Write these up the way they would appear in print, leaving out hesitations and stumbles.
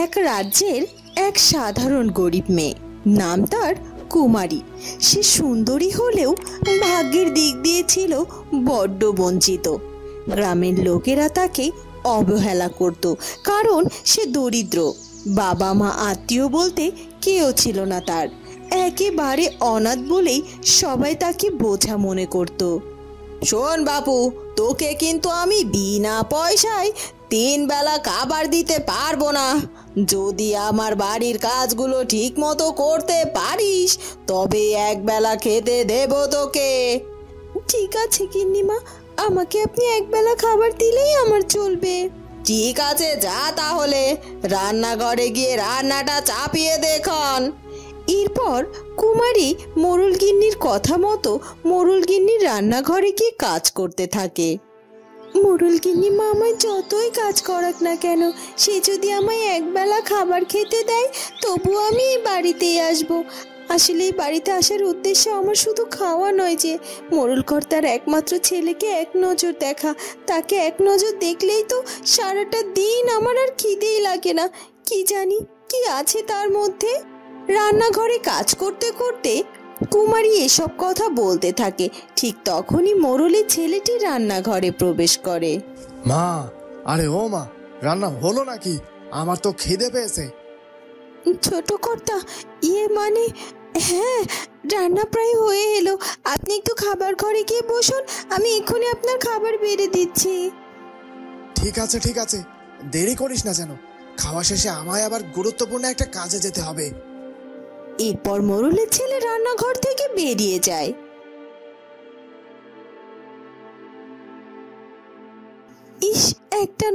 এক রাজ্যের এক সাধারণ গরিব মেয়ে, নাম তার কুমারী। সে সুন্দরী হলেও ভাগ্যের দিক দিয়ে ছিল বড্ড বঞ্চিত। গ্রামের লোকেরা তাকে অবহেলা করত, কারণ সে দরিদ্র। বাবা মা আত্মীয় বলতে কেউ ছিল না তার। একেবারে অনাথ বলেই সবাই তাকে বোঝা মনে করত। শোন বাপু, তোকে কিন্তু আমি বিনা পয়সায় 3 বেলা খাবার দিতে পারবো না। যদি আমার বাড়ির কাজগুলো ঠিক মতো করতে পারিস তবে 1 বেলা খেতে দেব তোকে। ঠিক আছে গিন্নিমা, আমাকে আপনি 1 বেলা খাবার দিলেই আমার চলবে। ঠিক আছে, যা তাহলে রান্নাঘরে গিয়ে রান্নাটা চাপিয়ে দেখন। এরপর কুমারী মোরল গিন্নির কথা মতো মোরল গিন্নির রান্নাঘরে গিয়ে কাজ করতে থাকে। মোরল গিন্নিমা আমায় যতই কাজ করাক না কেন, সে যদি আমায় 1 বেলা খাবার খেতে দেয় তবু আমি এই বাড়িতেই আসবো। আসলে এই বাড়িতে আসার উদ্দেশ্য আমার শুধু খাওয়া নয় যে মোরল কর্তার একমাত্র ছেলেকে এক নজর দেখা। তাকে এক নজর দেখলেই তো সারাটা দিন আমার আর খিদেই লাগে না। কি জানি কি আছে তার মধ্যে। রান্নাঘরে কাজ করতে করতে কুমারী এসব কথা বলতে থাকে। ঠিক তখনই মোরলের ছেলেটি রান্নাঘরে প্রবেশ করে। মা, আরে ও মা, রান্না হলো নাকি? আমার তো খিদে পেয়েছে। ছোট কর্তা, মানে হ্যাঁ, রান্না প্রায় হয়ে এলো। আপনি একটু খাবার ঘরে গিয়ে বসুন, আমি এক্ষুনি আপনার খাবার বেড়ে দিচ্ছি। ঠিক আছে ঠিক আছে, দেরি করিস না যেন। খাওয়া শেষে আমায় আবার গুরুত্বপূর্ণ একটা কাজে যেতে হবে। এরপর মোরলের ছেলে রান্নাঘর থেকে বেরিয়ে যায়। ইস, একটা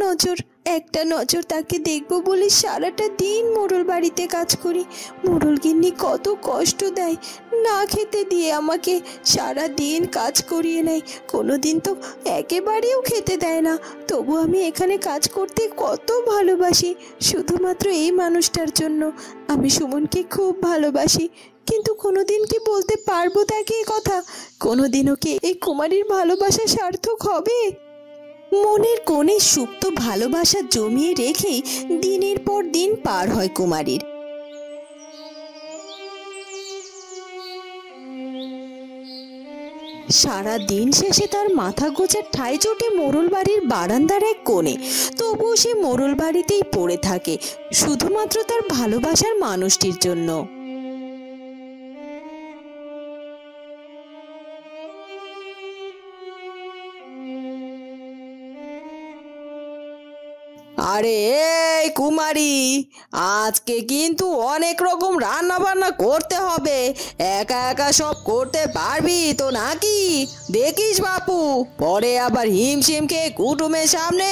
নজর তাকে দেখবো বলে সারাটা দিন মোরল বাড়িতে কাজ করি। মোরল গিন্নি কত কষ্ট দেয়, না খেতে দিয়ে আমাকে সারা দিন কাজ করিয়ে নেয়। কোনোদিন তো একেবারেও খেতে দেয় না। তবু আমি এখানে কাজ করতে কত ভালোবাসি, শুধুমাত্র এই মানুষটার জন্য। আমি সুমনকে খুব ভালোবাসি, কিন্তু কোনোদিন কি বলতে পারবো তাকে এই কথা? কোনোদিনও কি এই কুমারীর ভালোবাসা সার্থক হবে? মনের কোণে সুপ্ত ভালোবাসা জমিয়ে রেখেই দিনের পর দিন পার হয় কুমারীর। সারা দিন শেষে তার মাথা গোজার ঠাঁই জোটে মোরল বাড়ির বারান্দার এক কোণে। তবুও সে মোরল বাড়িতেই পড়ে থাকে, শুধুমাত্র তার ভালোবাসার মানুষটির জন্য। আরে এই কুমারী, আজকে কিন্তু অনেক রকম রান্না বান্না করতে হবে। একা একা সব করতে পারবি তো নাকি? দেখিস বাপু, পরে আবার হিমশিম খেয়ে কুটুমের সামনে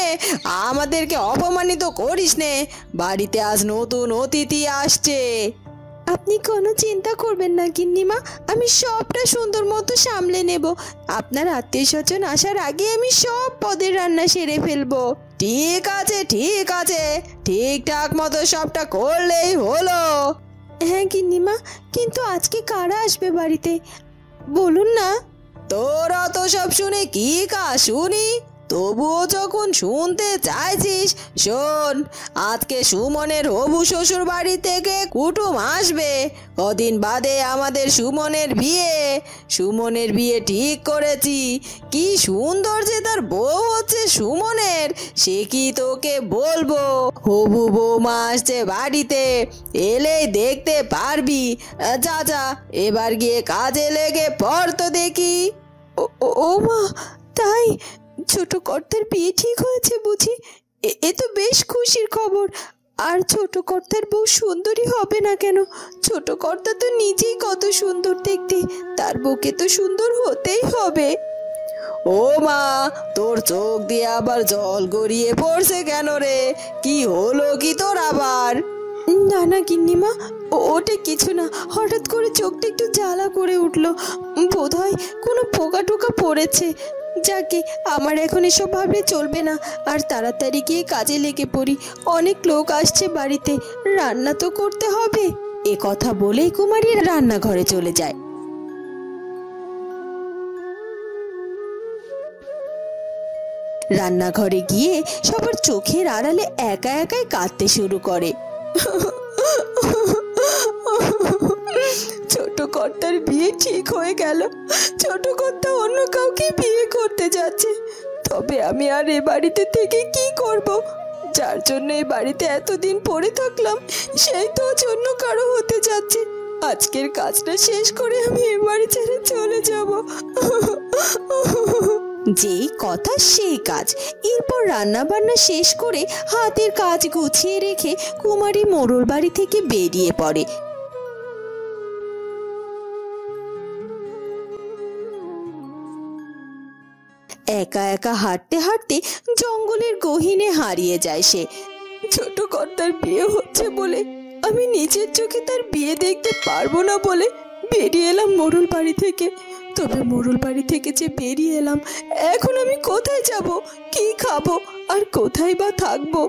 আমাদেরকে অপমানিত করিস নে। বাড়িতে আজ নতুন অতিথি আসছে। আপনি কোনো চিন্তা করবেন না গিন্নিমা, আমি সবটা সুন্দর মতো সামলে নেব। আপনার আত্মীয় স্বজন আসার আগে আমি সব পদের রান্না সেরে ফেলবো। ঠিক আছে ঠিক আছে, ঠিকঠাক মতো সবটা করলেই হলো। হ্যাঁ গিন্নিমা, কিন্তু আজকে কারা আসবে বাড়িতে বলুন না। তোর অত সব শুনে কি কাজ শুনি? তবুও যখন শুনতে চাইছিস শোন, আজকে সুমনের হবু শ্বশুর বাড়ি থেকে কুটুম আসবে। কদিন বাদে আমাদের সুমনের বিয়ে ঠিক করেছি। কি সুন্দর যে তার বউ হচ্ছে সুমনের, সে কি তোকে বলবো। হবু বৌমা আসছে বাড়িতে, এলেই দেখতে পারবি। যা যা, এবার গিয়ে কাজে লেগে পড় তো দেখি। ও মা, তাই ছোট কর্তার বিয়ে ঠিক হয়েছে বুঝি? এ তো বেশ খুশির খবর। আর ছোট কর্তার বউ সুন্দরী হবে না কেন? ছোট কর্তা তো নিজেই কত সুন্দর দেখতে, তার বউকে তো সুন্দর হতেই হবে। ও মা, তোর চোখ দিয়ে আবার জল গড়িয়ে পড়ছে কেন রে? কি হলো কি তোর আবার? না না গিন্নিমা, ওটা কিছু না। হঠাৎ করে চোখটা একটু জ্বালা করে উঠলো, বোধহয় কোনো পোকা টোকা পড়েছে। যাকে, আমার এখন এসব ভাবলে চলবে না। আর তাড়াতাড়ি গিয়ে কাজে লেগে পড়ি, অনেক লোক আসছে বাড়িতে, রান্না তো করতে হবে। এ কথা বলেই কুমারী রান্নাঘরে চলে যায়। রান্নাঘরে গিয়ে সবার চোখের আড়ালে একা একাই কাঁদতে শুরু করে। ছোট কর্তার বিয়ে ঠিক হয়ে গেল। ছোট কর্তা অন্য কাউকে বিয়ে করতে যাচ্ছে। তবে আমি আর এ বাড়িতে থেকে কি করব? যার জন্য এই বাড়িতে এতদিন পড়ে থাকলাম সেই তো অন্য কারো হতে যাচ্ছে। আজকের কাজটা শেষ করে আমি এ বাড়ি ছেড়ে চলে যাব। যেই কথা সেই কাজ। এরপর রান্না বান্না শেষ করে হাতের কাজ গুছিয়ে রেখে কুমারী মোড়ল বাড়ি থেকে বেরিয়ে পড়ে। একা একা হাঁটতে হাঁটতে জঙ্গলের গহীনে হারিয়ে যায় সে। ছোট কর্তার বিয়ে হচ্ছে বলে আমি নিজের চোখে তার বিয়ে দেখতে পারবো না বলে বেরিয়ে এলাম মোড়ল বাড়ি থেকে। তবে মোড়ল বাড়ি থেকে যে বেরিয়ে এলাম, এখন আমি কোথায় যাব, কি খাবো আর কোথায় বা থাকবো?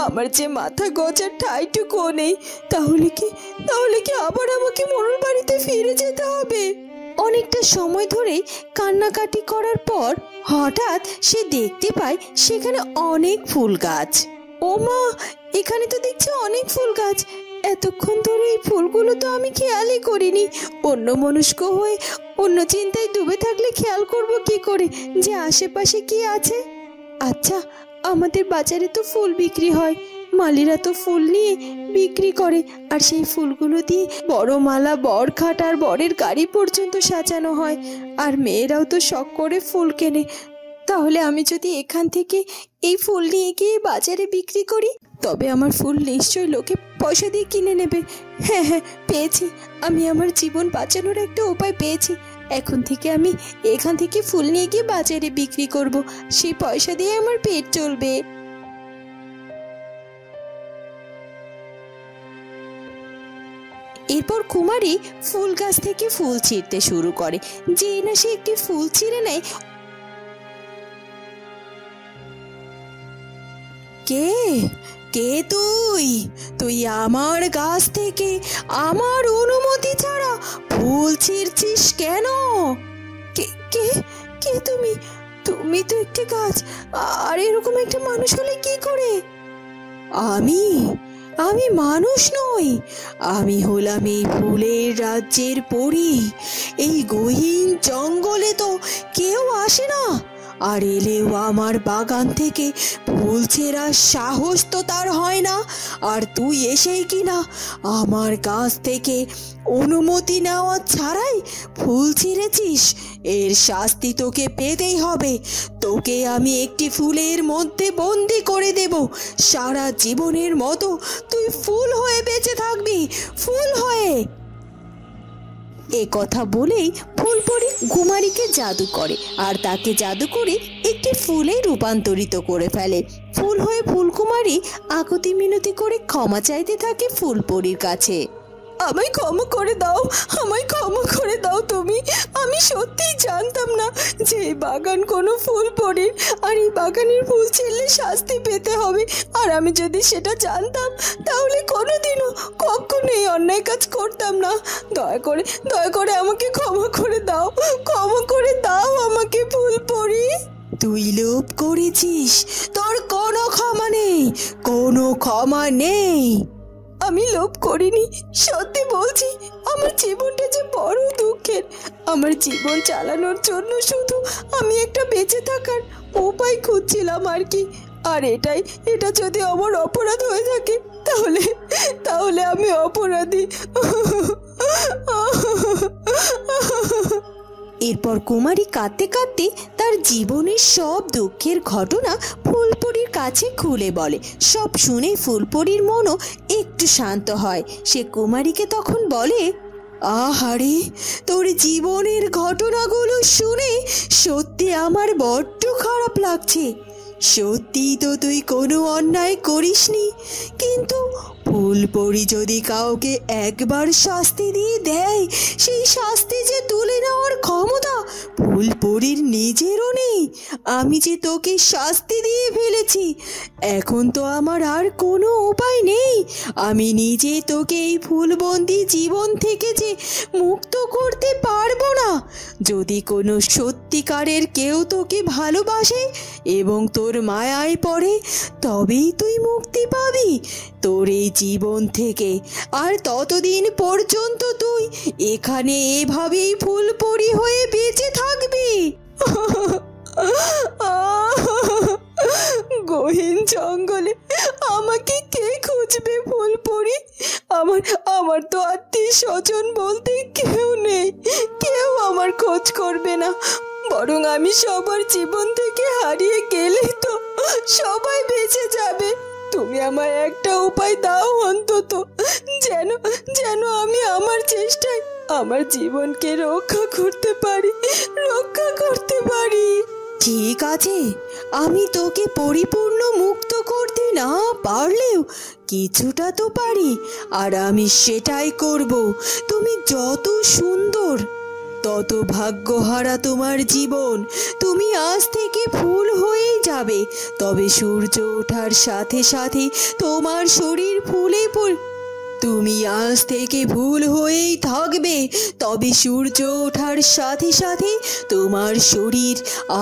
আমার যে মাথা গজার ঠাইটুকুও নেই। তাহলে কি আবার আমাকে মোড়ল বাড়িতে ফিরে যেতে হবে? অনেকটা সময় ধরে কান্নাকাটি করার পর হঠাৎ সে দেখতে পায় সেখানে অনেক ফুল গাছ। ও মা, এখানে তো দেখছি অনেক ফুল গাছ। এতক্ষণ ধরে এই ফুলগুলো তো আমি খেয়ালই করিনি। অন্যমনস্ক হয়ে অন্য চিন্তায় ডুবে থাকলে খেয়াল করব কি করে যে আশেপাশে কি আছে? আচ্ছা, আমাদের বাজারে তো ফুল বিক্রি হয়, মালিরা তো ফুল নিয়ে বিক্রি করে, আর সেই ফুলগুলো দিয়ে বড় মালা, বর খাট আর বরের গাড়ি পর্যন্ত সাজানো হয়। আর মেয়েরাও তো শখ করে ফুল কেনে। তাহলে আমি যদি এখান থেকে এই ফুল নিয়ে গিয়ে বাজারে বিক্রি করি, তবে আমার ফুল নিশ্চয়ই লোকে পয়সা দিয়ে কিনে নেবে। হ্যাঁ হ্যাঁ, পেয়েছি। আমি আমার জীবন বাঁচানোর একটা উপায় পেয়েছি। এখন থেকে আমি এখান থেকে ফুল নিয়ে গিয়ে বাজারে বিক্রি করব। সেই পয়সা দিয়ে আমার পেট চলবে। এরপর কুমারী ফুল গাছ থেকে ফুল ছিঁড়তে শুরু করে। যেই না সে একটি ফুল ছিঁড়ে নেয়, কে কে তুই? তুই আমার গাছ থেকে আমার অনুমতি ছাড়া ফুল ছিঁড়ছিস কেন? কে কে কে তুমি? তুমি তো একটি গাছ, আর এরকম একটা মানুষ হলে কি করে? আমি আমি মানুষ নই, আমি হলাম এই ফুলের রাজ্যের পরী। এই গহীন জঙ্গলে তো কেউ আসে না, আর এলেও আমার বাগান থেকে ফুল ছেঁড়ার সাহস তো তার হয় না। আর তুই এসেই কিনা আমার গাছ থেকে অনুমতি নেওয়া ছাড়াই ফুল ছিঁড়েছিস। এর শাস্তি তোকে পেতেই হবে। তোকে আমি একটি ফুলের মধ্যে বন্দি করে দেব। সারা জীবনের মতো তুই ফুল হয়ে বেঁচে থাকবি, ফুল হয়ে। এ কথা বলেই ফুলপরি কুমারীকে জাদু করে, আর তাকে জাদু করে একটি ফুলে রূপান্তরিত করে ফেলে। ফুল হয়ে ফুলকুমারী আকুতি মিনতি করে ক্ষমা চাইতে থাকে ফুলপরির কাছে। আমায় ক্ষমা করে দাও, আমায় ক্ষমা করে দাও তুমি। আমি সত্যিই জানতাম না যে এই বাগান কোনো ফুলপরির, আর এই বাগানের ফুল ছিঁড়লে শাস্তি পেতে হবে। আর আমি যদি সেটা জানতাম তাহলে কোনোদিনও কখনো এই অন্যায় কাজ করতাম না। দয়া করে আমাকে ক্ষমা করে দাও, ক্ষমা করে দাও আমাকে ফুলপরি। তুই লোভ করেছিস, তোর কোনো ক্ষমা নেই, কোনো ক্ষমা নেই। আমি লোভ করিনি, সত্যি বলছি। আমার জীবনটা যে বড় দুঃখের। আমার জীবন চালানোর জন্য শুধু আমি একটা বেঁচে থাকার উপায় খুঁজছিলাম আর কি। আর এটা যদি আমার অপরাধ হয়ে থাকে তাহলে আমি অপরাধী। এরপর কুমারী কাঁদতে কাঁদতে তার জীবনের সব দুঃখের ঘটনা ফুলপরির কাছে খুলে বলে। সব শুনে ফুলপরির মনও একটু শান্ত হয়। সে কুমারীকে তখন বলে, আহারে, তোর জীবনের ঘটনাগুলো শুনে সত্যি আমার বড্ড খারাপ লাগছে। সত্যি তো তুই কোনো অন্যায় করিসনি, কিন্তু ফুলপরি যদি কাউকে একবার শাস্তি দিয়ে দেয়, সেই শাস্তি যে তুলে নেওয়ার ক্ষমতা ফুল ফুলপরির নিজেরও নেই। আমি যে তোকে শাস্তি দিয়ে ফেলেছি, এখন তো আমার আর কোনো উপায় নেই। আমি নিজে তোকে এই ফুলবন্দি জীবন থেকে যে মুক্ত করতে পারবো না। যদি কোনো সত্যিকারের কেউ তোকে ভালোবাসে এবং তোর মায়ায় পড়ে, তবেই তুই মুক্তি পাবি তোর এই জীবন থেকে। আর ততদিন পর্যন্ত তুই এখানে এভাবেই ফুলপরি হয়ে বেঁচে থাকবি। গহীন জঙ্গলে আমাকে কে খুঁজবে ফুলপরি? আমার আমার তো আত্মীয় স্বজন বলতে কেউ নেই। কেউ আমার খোঁজ করবে না। বরং আমি সবার জীবন থেকে হারিয়ে গেলে তো সবাই বেঁচে যাবে। তুমি আমায় একটা উপায় দাও অন্তত, যেন যেন আমি আমার চেষ্টায় আমার জীবনকে রক্ষা করতে পারি। ঠিক আছে, আমি তোকে পরিপূর্ণ মুক্ত করতে না পারলেও কিছুটা তো পারি, আর আমি সেটাই করব। তুমি যত সুন্দর, তত ভাগ্যহারা তোমার জীবন। তুমি আজ থেকে ফুল হয়েই যাবে। তবে সূর্য ওঠার সাথে সাথে তোমার শরীর ফুলে তুমি আজ থেকে ফুল হয়েই থাকবে। তবে সূর্য ওঠার সাথে সাথে তোমার শরীর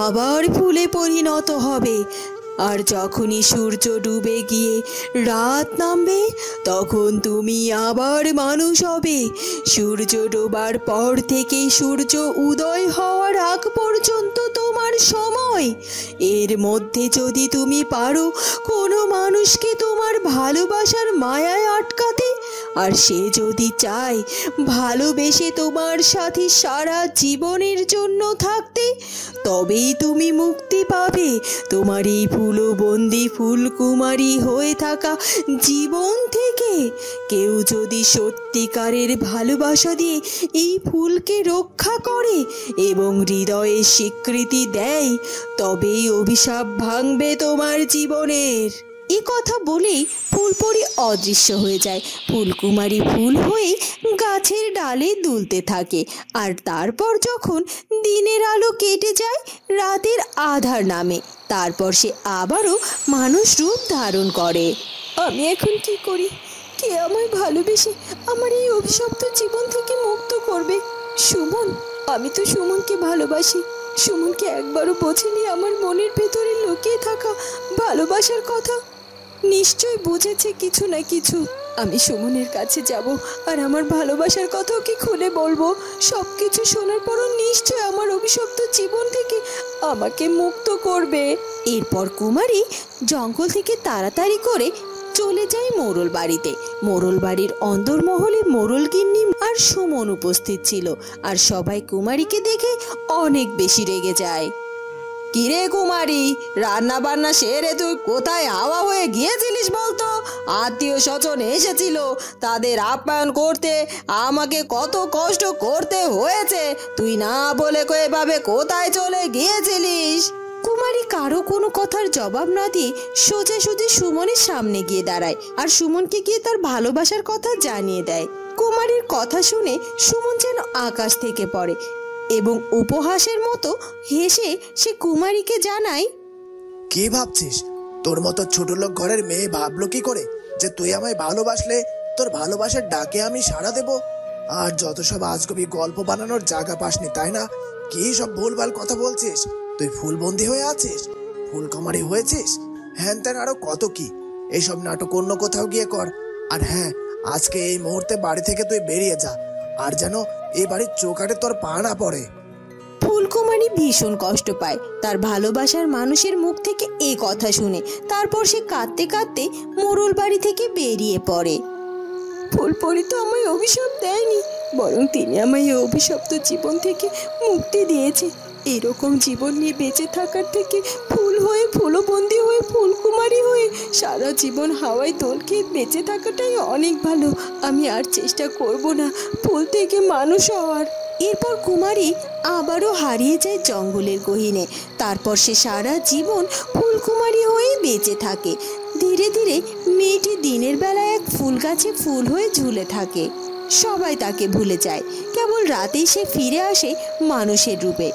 আবার ফুলে পরিণত হবে। আর যখনই সূর্য ডুবে গিয়ে রাত নামবে, তখন তুমি আবার মানুষ হবে। সূর্য ডোবার পর থেকে সূর্য উদয় হওয়ার আগ পর্যন্ত তোমার সময়। এর মধ্যে যদি তুমি পারো কোনো মানুষকে তোমার ভালোবাসার মায়ায় আটকাতে, আর সে যদি চায় ভালোবেসে তোমার সাথে সারা জীবনের জন্য থাকতে, তবেই তুমি মুক্তি পাবে তোমার এই ফুলবন্দি ফুলকুমারী হয়ে থাকা জীবন থেকে। কেউ যদি সত্যিকারের ভালোবাসা দিয়ে এই ফুলকে রক্ষা করে এবং হৃদয়ে স্বীকৃতি দেয়, তবেই অভিশাপ ভাঙবে তোমার জীবনের। এ কথা বলেই ফুলপরি অদৃশ্য হয়ে যায়। ফুলকুমারী ফুল হয়ে গাছের ডালে দুলতে থাকে। আর তারপর যখন দিনের আলো কেটে যায়, রাতের আধার নামে, তারপর সে আবারও মানুষ রূপ ধারণ করে। আমি এখন কি করি? কে আমায় ভালোবেসে আমার এই অভিশপ্ত জীবন থেকে মুক্ত করবে? সুমন। আমি তো সুমনকে ভালোবাসি। সুমনকে একবারও বোঝেনি আমার মনের ভেতরে লুকিয়ে থাকা ভালোবাসার কথা। নিশ্চয় বুঝেছে কিছু না কিছু। আমি সুমনের কাছে যাব আর আমার ভালোবাসার কথা ওকে খুলে বলবো। সব কিছু শোনার পরও নিশ্চয় আমার অভিশপ্ত জীবন থেকে আমাকে মুক্ত করবে। এরপর কুমারী জঙ্গল থেকে তাড়াতাড়ি করে চলে যায় মোড়ল বাড়িতে। মোড়ল বাড়ির অন্দরমহলে মোড়ল গিন্নি আর সুমন উপস্থিত ছিল। আর সবাই কুমারীকে দেখে অনেক বেশি রেগে যায়। কিরে কুমারী, রান্না বান্না সেরে তুই কোথায় হাওয়া হয়ে গিয়েছিলিস বলতো? আত্মীয় স্বজন এসেছিল, তাদের আপ্যায়ন করতে আমাকে কত কষ্ট করতে হয়েছে। তুই না বলে এভাবে কোথায় চলে গিয়েছিলিস? কুমারী কারো কোনো কথার জবাব না দিয়ে সোজাসুজি সুমনের সামনে গিয়ে দাঁড়ায় আর সুমনকে গিয়ে তার ভালোবাসার কথা জানিয়ে দেয়। কুমারীর কথা শুনে সুমন যেন আকাশ থেকে পড়ে এবং উপহাসের মতো হেসে সে কুমারীকে জানায়, কি ভাবছিস? তোর মতো ছোট লোক ঘরের মেয়ে ভাবলো কি করে যে তুই আমায় ভালোবাসলে তোর ভালোবাসার ডাকে আমি সাড়া দেব? আর যত সব আজগুবি গল্প বানানোর জায়গা পাসনি, তাই না? কি সব ভুলভাল কথা বলছিস? তুই ফুলবন্দি হয়ে আছিস, ফুলকুমারী হয়েছিস, হ্যান ত্যান আরো কত কি। এইসব নাটক অন্য কোথাও গিয়ে কর। আর হ্যাঁ, আজকে এই মুহূর্তে বাড়ি থেকে তুই বেরিয়ে যা, আর যেন এই বাড়ির চৌকাঠে তোর পা না পড়ে। ফুলকুমারী ভীষণ কষ্ট পায় তার ভালোবাসার মানুষের মুখ থেকে এই কথা শুনে। তারপর সে কাঁদতে কাঁদতে মোড়ল বাড়ি থেকে বেরিয়ে পড়ে। ফুলপরি তো আমায় অভিশাপ দেয়নি, বরং তিনি আমায় এই অভিশপ্ত জীবন থেকে মুক্তি দিয়েছে। এরকম জীবন নিয়ে বেঁচে থাকার থেকে ফুল হয়ে ফুলবন্দি হয়ে ফুলকুমারী হয়ে সারা জীবন হাওয়ায় দোল খেয়ে বেঁচে থাকাটাই অনেক ভালো। আমি আর চেষ্টা করব না ফুল থেকে মানুষ হওয়ার। এরপর কুমারী আবারও হারিয়ে যায় জঙ্গলের গহীনে। তারপর সে সারা জীবন ফুলকুমারী হয়ে বেঁচে থাকে। ধীরে ধীরে মেয়েটি দিনের বেলায় এক ফুল গাছে ফুল হয়ে ঝুলে থাকে। সবাই তাকে ভুলে যায়। কেবল রাতেই সে ফিরে আসে মানুষের রূপে।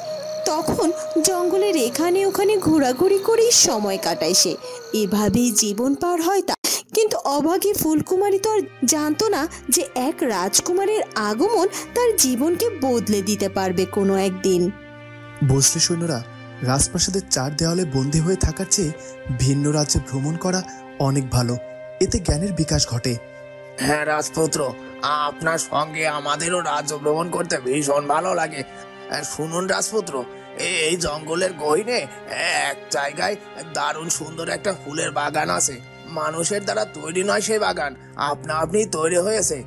তখন জঙ্গলের এখানে ওখানে ঘোরাঘুরি করেই সময় কাটায় সে। এভাবেই জীবন পার হয় তা। কিন্তু অভাগী ফুলকুমারী তো আর জানতো না যে এক রাজকুমারের আগমন তার জীবনকে বদলে দিতে পারবে কোনো একদিন। বুঝলে সৈন্যরা, রাজপ্রাসাদের চার দেওয়ালে বন্দী হয়ে থাকার চেয়ে ভিন্ন রাজ্যে ভ্রমণ করা অনেক ভালো। এতে জ্ঞানের বিকাশ ঘটে। হ্যাঁ রাজপুত্র, আপনার সঙ্গে আমাদেরও রাজ্য ভ্রমণ করতে ভীষণ ভালো লাগে। শুনুন রাজপুত্র, এই জঙ্গলের গহীনে এক জায়গায় দারুণ সুন্দর একটা ফুলের বাগান আছে। মানুষের দ্বারা তৈরি নয় সেই বাগান, আপনা আপনি তৈরি হয়েছে।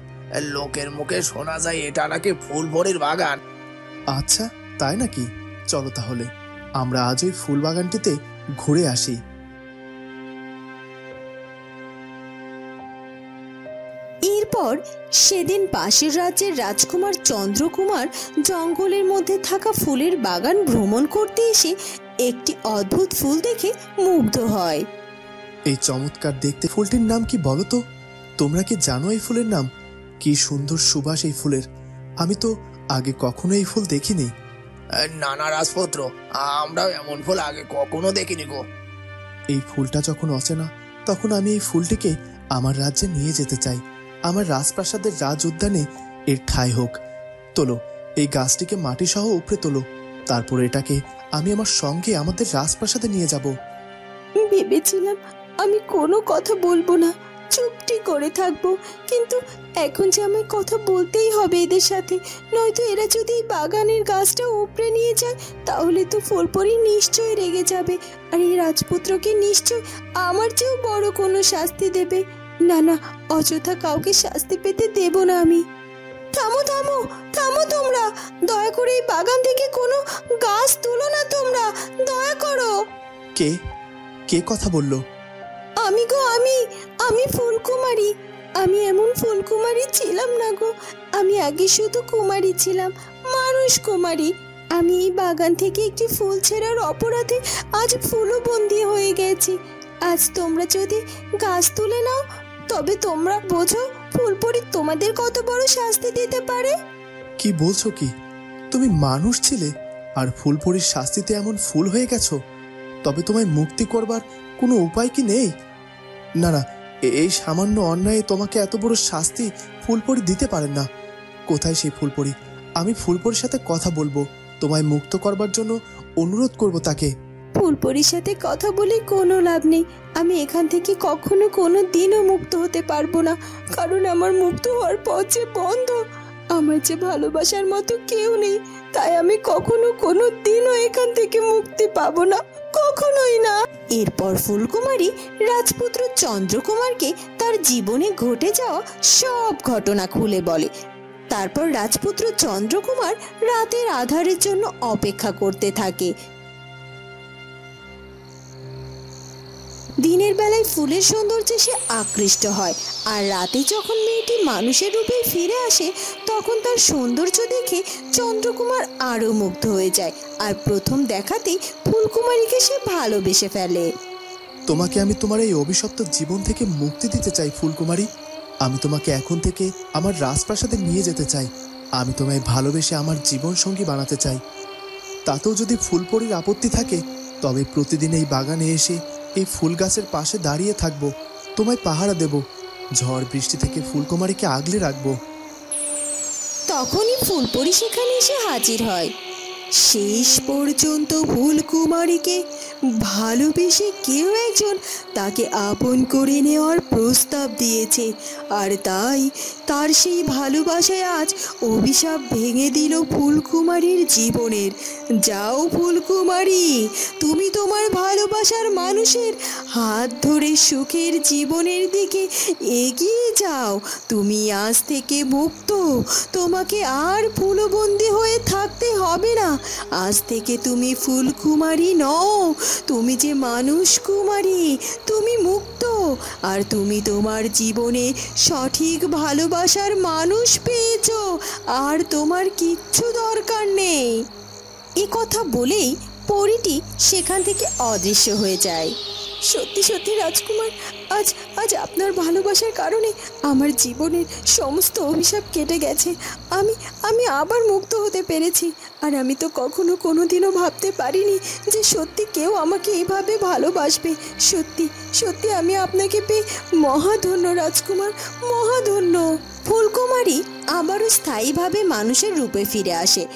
লোকের মুখে শোনা যায় এটা নাকি ফুলপরির বাগান। আচ্ছা, তাই নাকি? চলো তাহলে আমরা আজ ওই ফুল বাগানটিতে ঘুরে আসি। এরপর সেদিন পাশের রাজ্যের রাজকুমার চন্দ্রকুমার জঙ্গলের মধ্যে থাকা ফুলের বাগান ভ্রমণ করতে এসে একটি অদ্ভুত ফুল দেখে মুগ্ধ হয়। এই চমৎকার দেখতে ফুলটির নাম কি বলো তো? তোমরা কি জানো এই ফুলের নাম? কি সুন্দর সুবাস এই ফুলের! আমি তো আগে কখনো এই ফুল দেখিনি। না না রাজপুত্র, আমরাও এমন ফুল আগে কখনো দেখিনি গো। এই ফুলটা যখন অচেনা, তখন আমি এই ফুলটিকে আমার রাজ্যে নিয়ে যেতে চাই। আমার রাজপ্রাসাদের রাজ উদ্যানে এর ঠাঁই হোক। তোলো, এই গাছটিকে মাটি সহ উপড়ে তোলো, তারপর এটাকে আমি আমার সঙ্গে আমাদের রাজপ্রাসাদে নিয়ে যাব। ভেবেছিলাম আমি কোনো কথা বলবো না, চুপটি করে থাকবো, কিন্তু এখন যে আমায় কথা বলতেই হবে এদের সাথে, নয়তো এরা যদি বাগানের গাছটা উপড়ে নিয়ে যায় তাহলে তো ফুলপরি নিশ্চয়ই রেগে যাবে, আর এই রাজপুত্রকে নিশ্চয় আমার চেয়েও বড় কোনো শাস্তি দেবে। না না, অযথা কাউকে শাস্তি পেতে দেব না আমি। থামো থামো থামো, তোমরা দয়া করে এই বাগান থেকে কোনো গাছ তুলো না, তোমরা দয়া করো। কে কে কথা বললো? আমি গো, আমি ফুলকুমারী। আমি এমন ফুলকুমারী ছিলাম না গো, আমি আগে শুধু কুমারী ছিলাম, মানুষ কুমারী। আমি এই বাগান থেকে একটি ফুল ছেঁড়ার অপরাধে আজ ফুলও বন্দী হয়ে গেছি। আজ তোমরা যদি গাছ তুলে নাও তবে তোমরা বোঝো ফুলপরি তোমাদের কত বড় শাস্তি দিতে পারে। কি বলছো কি? তুমি মানুষ ছিলে আর ফুলপরির শাস্তিতে এমন ফুল হয়ে গেছো? তবে তোমায় মুক্তি করবার কোনো উপায় কি নেই? না না, এই সামান্য অন্যায়ে তোমাকে এত বড় শাস্তি ফুলপরি দিতে পারেন না। কোথায় সেই ফুলপরি? আমি ফুলপরির সাথে কথা বলবো, তোমায় মুক্ত করবার জন্য অনুরোধ করব তাকে। ফুলপরির সাথে কথা বলে কোনো লাভ নেই। আমি এখান থেকে কখনো কোনো দিনও মুক্ত হতে পারবো না, কারণ আমার মুক্ত হওয়ার পথ যে বন্ধ। আমার যে ভালোবাসার মতো কেউ নেই, তাই আমি কখনো কোনো দিনও এখান থেকে মুক্তি পাবো না, কখনোই না। এরপর ফুলকুমারী রাজপুত্র চন্দ্রকুমারকে তার জীবনে ঘটে যাওয়া সব ঘটনা খুলে বলে। তারপর রাজপুত্র চন্দ্রকুমার রাতের আঁধারের জন্য অপেক্ষা করতে থাকে। দিনের বেলায় ফুলের সৌন্দর্যে সে আকৃষ্ট হয়, আর রাতে যখন মেয়েটি মানুষের রূপে ফিরে আসে তখন তার সৌন্দর্য দেখে চন্দ্রকুমার আরো মুগ্ধ হয়ে যায়, আর প্রথম দেখাতেই ফুলকুমারীকে সে ভালোবেসে ফেলে। তোমাকে আমি তোমার এই অভিশপ্ত জীবন থেকে মুক্তি দিতে চাই ফুলকুমারী। আমি তোমাকে এখন থেকে আমার রাজপ্রাসাদে নিয়ে যেতে চাই। আমি তোমায় ভালোবেসে আমার জীবন সঙ্গী বানাতে চাই। তাতেও যদি ফুলপরির আপত্তি থাকে তবে প্রতিদিন এই বাগানে এসে এই ফুল গাছের পাশে দাঁড়িয়ে থাকবো, তোমায় পাহারা দেব, ঝড় বৃষ্টি থেকে ফুলকুমারীকে আগলে রাখবো। তখনই ফুলপরি সেখানে এসে হাজির হয়। শেষ পর্যন্ত ফুলকুমারীকে ভালোবেসে কেউ একজন তাকে আপন করে নেওয়ার প্রস্তাব দিয়েছে, আর তাই তার সেই ভালোবাসায় আজ অভিশাপ ভেঙে দিল ফুলকুমারীর জীবনের। যাও ফুলকুমারী, তুমি তোমার ভালোবাসার মানুষের হাত ধরে সুখের জীবনের দিকে এগিয়ে যাও। তুমি আজ থেকে মুক্ত, তোমাকে আর ফুলবন্দি হয়ে থাকতে হবে না। আজ থেকে তুমি ফুলকুমারী নও, তুমি যে মানুষ কুমারী। তুমি মুক্ত, আর তুমি তোমার জীবনে সঠিক ভালোবাসার মানুষ পেয়েছো, আর তোমার কিচ্ছু দরকার নেই। এ কথা বলেই পরীটি সেখান থেকে অদৃশ্য হয়ে যায়। সত্যি সত্যি রাজকুমার, আজ আজ আপনার ভালোবাসার কারণে আমার জীবনের সমস্ত অভিশাপ কেটে গেছে। আমি আমি আবার মুক্ত হতে পেরেছি। আর আমি তো কখনো কোনোদিনও ভাবতে পারিনি যে সত্যি কেউ আমাকে এইভাবে ভালোবাসবে। সত্যি সত্যি আমি আপনাকে পেয়ে মহাধন্য রাজকুমার, মহাধন্য। ফুলকুমারী আবারও স্থায়ীভাবে মানুষের রূপে ফিরে আসে।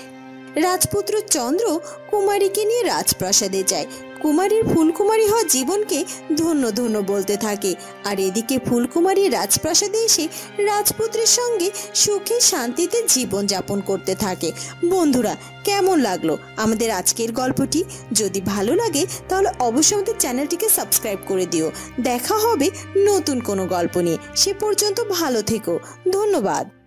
রাজপুত্র চন্দ্র কুমারীকে নিয়ে রাজপ্রাসাদে যায়। কুমারীর ফুলকুমারী হওয়া জীবনকে ধন্য ধন্য বলতে থাকে। আর এদিকে ফুলকুমারী রাজপ্রাসাদে এসে রাজপুত্রের সঙ্গে সুখে শান্তিতে জীবন যাপন করতে থাকে। বন্ধুরা, কেমন লাগলো আমাদের আজকের গল্পটি? যদি ভালো লাগে তাহলে অবশ্যই আমাদের চ্যানেলটিকে সাবস্ক্রাইব করে দিও। দেখা হবে নতুন কোনো গল্প নিয়ে। সে পর্যন্ত ভালো থেকো। ধন্যবাদ।